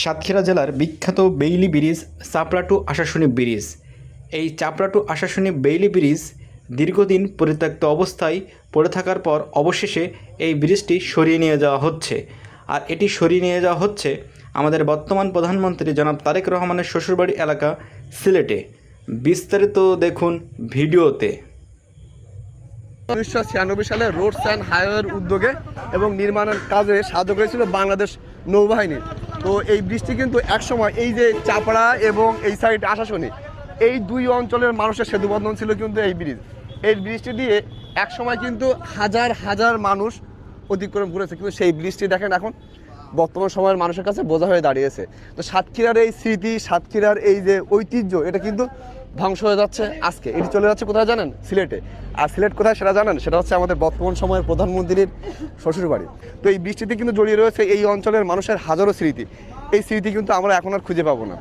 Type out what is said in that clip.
সাতক্ষীরা জেলার বিখ্যাত Bailey bridge চাপড়া two Ashashuni bridge. এই চাপড়া টু আশাশুনি বেইলি ব্রিজ দীর্ঘদিন পরিত্যক্ত অবস্থায় পড়ে থাকার পর অবশেষে এই ব্রিজটি সরিয়ে নিয়ে যাওয়া হচ্ছে। আর এটি সরিয়ে নিয়ে যাওয়া হচ্ছে আমাদের বর্তমান প্রধানমন্ত্রী জনাব তারেক রহমানের শ্বশুরবাড়ি এলাকা সিলেটে। বিস্তারিত দেখুন ভিডিওতে। 1996 সালে রোডস অ্যান্ড হাইওয়ের উদ্যোগে এবং নির্মাণের কাজে সাহায্য করেছিল বাংলাদেশ নৌবাহিনী। তো এই ব্রিজটি কিন্তু একসময় এই যে চাপড়া এবং এই সাইড আশাশুনি এই দুই অঞ্চলের মানুষের সেতুবন্ধন ছিল কিন্তু এই ব্রিজ। এই ব্রিজটি দিয়ে একসময় কিন্তু হাজার হাজার মানুষ অতিক্রম করেছে, কিন্তু সেই ব্রিজটি দেখেন এখন বর্তমান সময়ের মানুষের কাছে বোঝা হয়ে দাঁড়িয়েছে। তো সাতক্ষীরার এই স্মৃতি, সাতক্ষীরার এই যে ঐতিহ্য, এটা কিন্তু ধ্বংস হয়ে যাচ্ছে। আজকে এটি চলে যাচ্ছে কোথায় জানেন? সিলেটে। আর সিলেট কোথায় সেটা জানেন? সেটা হচ্ছে আমাদের বর্তমান সময়ের প্রধানমন্ত্রীর শ্বশুরবাড়ি। তো এই বৃষ্টিতে কিন্তু জড়িয়ে রয়েছে এই অঞ্চলের মানুষের হাজারো স্মৃতি। এই স্মৃতি কিন্তু আমরা এখন আর খুঁজে পাবো না।